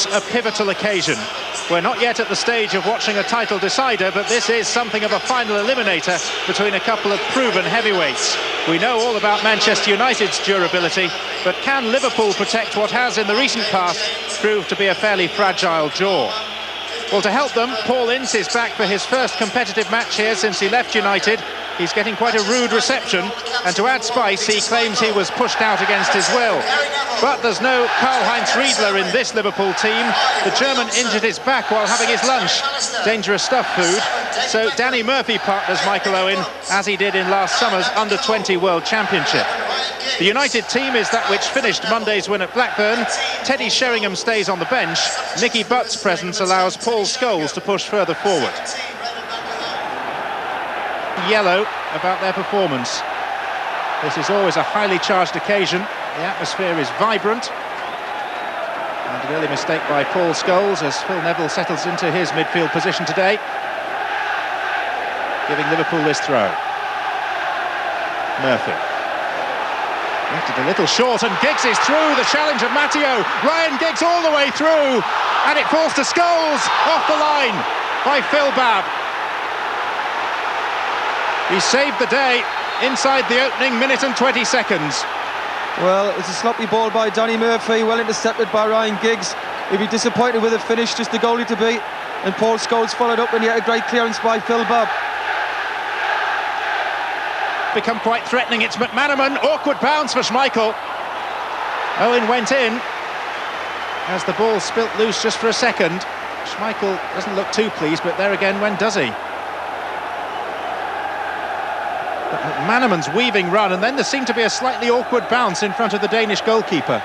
A pivotal occasion. We're not yet at the stage of watching a title decider, but this is something of a final eliminator between a couple of proven heavyweights. We know all about Manchester United's durability, but can Liverpool protect what has in the recent past proved to be a fairly fragile jaw? Well, to help them, Paul Ince is back for his first competitive match here since he left United. He's getting quite a rude reception, and to add spice, he claims he was pushed out against his will. But there's no Karl-Heinz Riedler in this Liverpool team. The German injured his back while having his lunch. Dangerous stuff, food. So Danny Murphy partners Michael Owen, as he did in last summer's Under-20 World Championship. The United team is that which finished Monday's win at Blackburn. Teddy Sheringham stays on the bench. Nicky Butt's presence allows Paul Scholes to push further forward. Yellow about their performance. This is always a highly charged occasion. The atmosphere is vibrant. And an early mistake by Paul Scholes as Phil Neville settles into his midfield position today, giving Liverpool this throw. Murphy. Left it a little short, and Giggs is through. The challenge of Matteo. Ryan Giggs all the way through, and it falls to Scholes off the line by Phil Babb. He saved the day inside the opening minute and 20 seconds. Well, it's a sloppy ball by Danny Murphy, well intercepted by Ryan Giggs. He'd be disappointed with the finish, just the goalie to beat. And Paul Scholes followed up, and yet a great clearance by Phil Babb. Become quite threatening. It's McManaman. Awkward bounce for Schmeichel. Owen went in as the ball spilt loose just for a second. Schmeichel doesn't look too pleased, but there again, when does he? But McManaman's weaving run, and then there seemed to be a slightly awkward bounce in front of the Danish goalkeeper.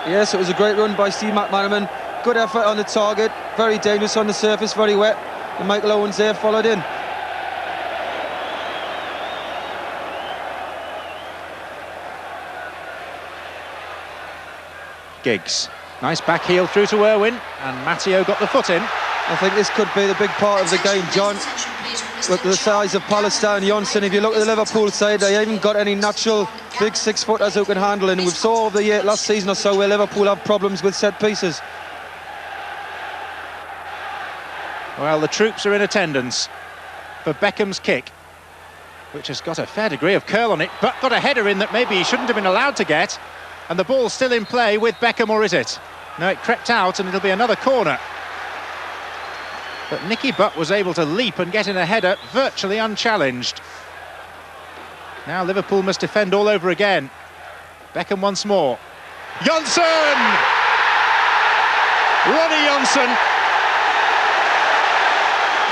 Yes, it was a great run by Steve McManaman. Good effort on the target, very dangerous on the surface, very wet. And Michael Owens there followed in. Giggs. Nice back heel through to Irwin, and Matteo got the foot in. I think this could be the big part of the game, John. Look at the size of Pallister and Jonsson. If you look at the Liverpool side, they haven't got any natural big six-footers who can handle it. And we saw over the last season or so where Liverpool have problems with set pieces. Well, the troops are in attendance for Beckham's kick, which has got a fair degree of curl on it, but got a header in that maybe he shouldn't have been allowed to get. And the ball's still in play with Beckham, or is it? No, it crept out, and it'll be another corner. But Nicky Butt was able to leap and get in a header virtually unchallenged. Now Liverpool must defend all over again. Beckham once more. Jonsson! Ronnie Jonsson!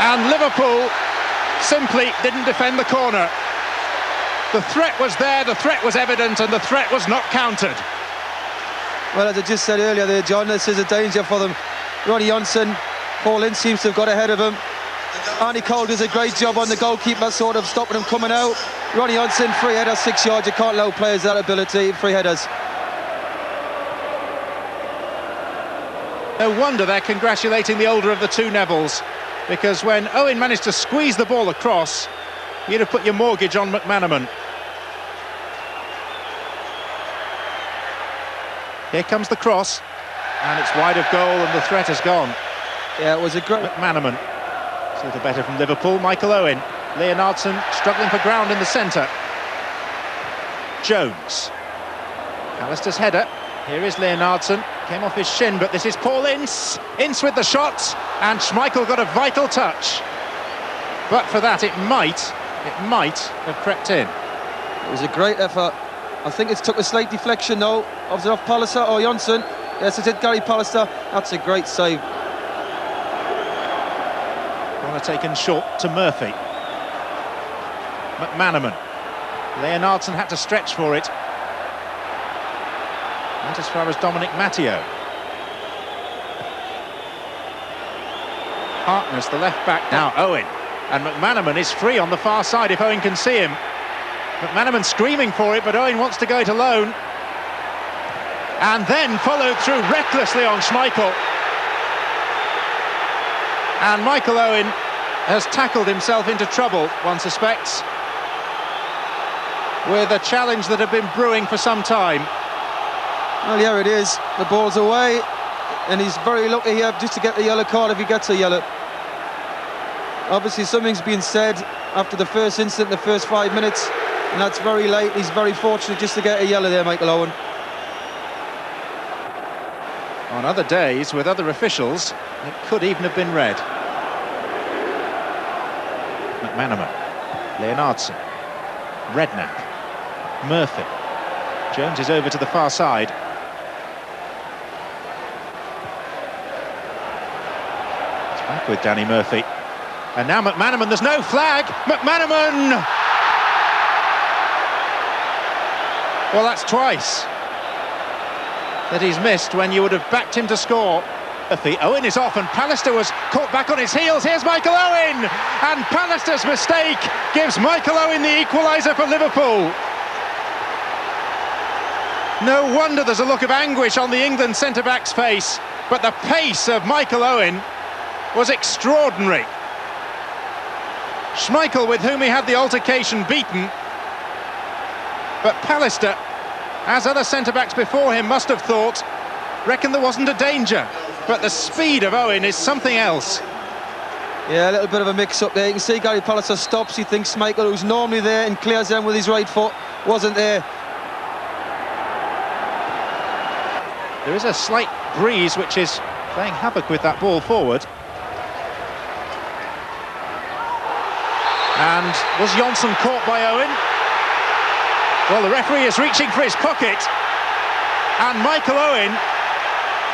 And Liverpool simply didn't defend the corner. The threat was there, the threat was evident, and the threat was not countered. Well, as I just said earlier there, John, this is a danger for them. Ronnie Jonsson, Paul Ince seems to have got ahead of him. Arnie Cole does a great job on the goalkeeper, sort of stopping him coming out. Ronnie Jonsson, free header, 6 yards. You can't allow players that ability, free headers. No wonder they're congratulating the older of the two Nevilles, because when Owen managed to squeeze the ball across, you'd have put your mortgage on McManaman. Here comes the cross, and it's wide of goal, and the threat has gone. Yeah, it was a great... McManaman. It's a little better from Liverpool. Michael Owen. Leonardson struggling for ground in the centre. Jones. Alistair's header. Here is Leonardson. Came off his shin, but this is Paul Ince. Ince with the shot, and Schmeichel got a vital touch. But for that, it might have crept in. It was a great effort. I think it took a slight deflection though. Was it off Pallister or Jonsson? Yes, it did Gary Pallister. That's a great save. Corner taken short to Murphy. McManaman. Leonardson had to stretch for it. Not as far as Dominic Matteo. Harkness, the left back, now Owen. And McManaman is free on the far side if Owen can see him. McManaman screaming for it, but Owen wants to go it alone. And then followed through recklessly on Schmeichel. And Michael Owen has tackled himself into trouble, one suspects, with a challenge that had been brewing for some time. Well, here it is. The ball's away. and he's very lucky here just to get the yellow card if he gets a yellow. Obviously something's been said after the first incident, the first 5 minutes, and that's very late. He's very fortunate just to get a yellow there, Michael Owen. On other days, with other officials, it could even have been red. McManaman, Leonardson, Redknapp, Murphy. Jones is over to the far side. It's back with Danny Murphy. And now McManaman, there's no flag! McManaman! Well, that's twice that he's missed when you would have backed him to score. Owen is off and Pallister was caught back on his heels. Here's Michael Owen! And Pallister's mistake gives Michael Owen the equaliser for Liverpool. No wonder there's a look of anguish on the England centre-back's face, but the pace of Michael Owen was extraordinary. Schmeichel, with whom he had the altercation, beaten, but Pallister, as other centre-backs before him must have thought, reckoned there wasn't a danger, but the speed of Owen is something else. Yeah, a little bit of a mix-up there. You can see Gary Pallister stops. He thinks Schmeichel, who's normally there and clears them with his right foot, wasn't there. There is a slight breeze which is playing havoc with that ball forward. And was Johnson caught by Owen? Well, the referee is reaching for his pocket, and Michael Owen,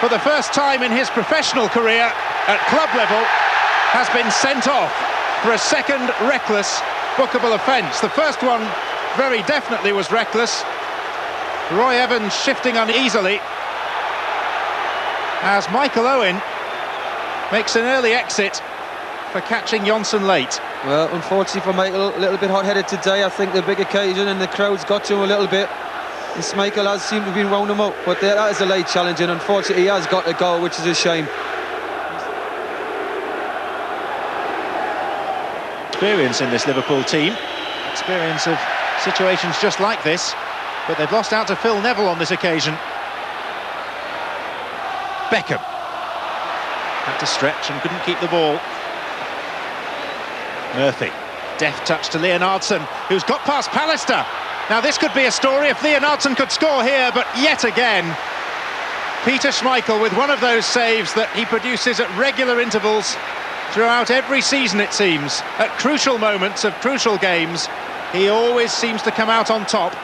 for the first time in his professional career at club level, has been sent off for a second reckless bookable offence. The first one very definitely was reckless. Roy Evans shifting uneasily as Michael Owen makes an early exit for catching Johnson late. Well, unfortunately for Michael, a little bit hot-headed today. I think the big occasion and the crowd's got to him a little bit. And Schmeichel has seemed to have been wound him up, but that is a late challenge, and unfortunately he has got to go, which is a shame. Experience in this Liverpool team, experience of situations just like this, but they've lost out to Phil Neville on this occasion. Beckham had to stretch and couldn't keep the ball. Murphy, deft touch to Leonardson, who's got past Pallister. Now this could be a story if Leonardson could score here, but yet again Peter Schmeichel with one of those saves that he produces at regular intervals throughout every season, it seems. At crucial moments of crucial games, he always seems to come out on top,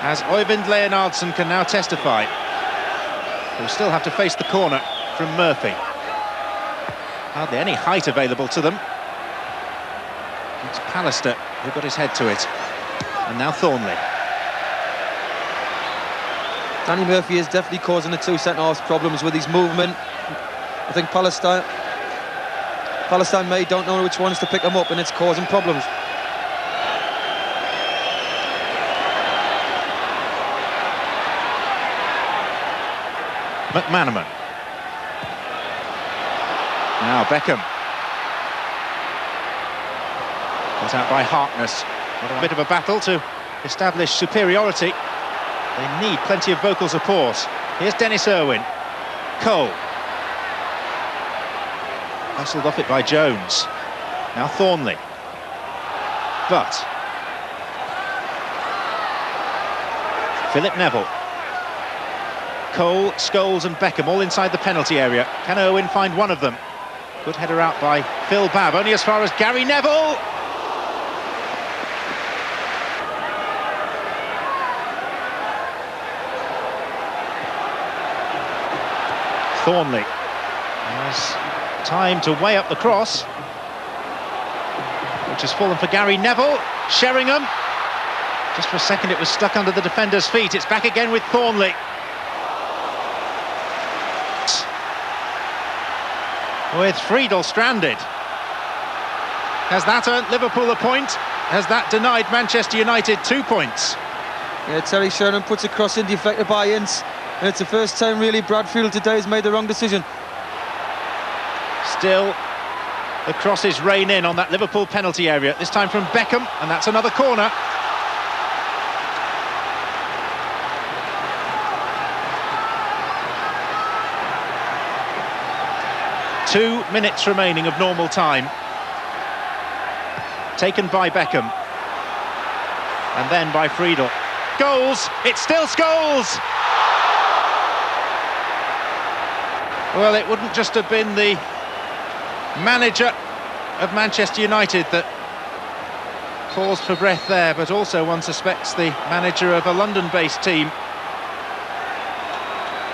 as Øyvind Leonardson can now testify. They'll still have to face the corner from Murphy. Hardly any height available to them. It's Pallister who got his head to it. And now Thornley. Danny Murphy is definitely causing the two centre-halves problems with his movement. I think Palestine don't know which ones to pick him up, and it's causing problems. McManaman. Now Beckham. Got out by Harkness. What a bit of a battle to establish superiority. They need plenty of vocal support. Here's Dennis Irwin. Cole. Hustled off it by Jones. Now Thornley. But Philip Neville. Cole, Scholes and Beckham all inside the penalty area. Can Irwin find one of them? Good header out by Phil Babb, only as far as Gary Neville. Thornley has time to weigh up the cross, which has fallen for Gary Neville. Sheringham, just for a second it was stuck under the defender's feet. It's back again with Thornley. With Friedel stranded. Has that earned Liverpool a point? Has that denied Manchester United 2 points? Yeah, Terry Sheringham puts a cross in, deflected by Ince. And it's the first time really Bradfield today has made the wrong decision. Still, the crosses rain in on that Liverpool penalty area, this time from Beckham, and that's another corner. 2 minutes remaining of normal time. Taken by Beckham. And then by Friedel. Goals! It's still Scholes! Well, it wouldn't just have been the manager of Manchester United that paused for breath there, but also one suspects the manager of a London-based team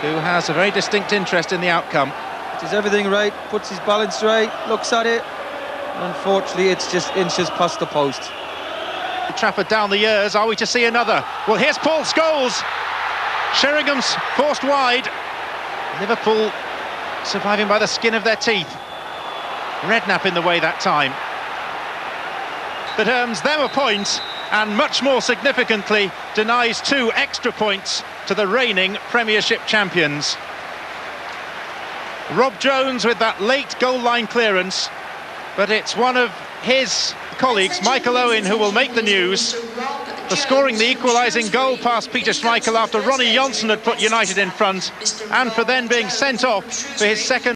who has a very distinct interest in the outcome. Does everything right, puts his balance right, looks at it. Unfortunately, it's just inches past the post. Trafford down the years, are we to see another? Well, here's Paul Scholes. Sheringham's forced wide. Liverpool surviving by the skin of their teeth. Redknapp in the way that time. That earns them a point, and much more significantly, denies 2 extra points to the reigning Premiership champions. Rob Jones with that late goal line clearance, but it's one of his colleagues, Michael Owen, who will make the news for scoring the equalising goal past Peter Schmeichel after Ronnie Johnsen had put United in front, and for then being sent off for his second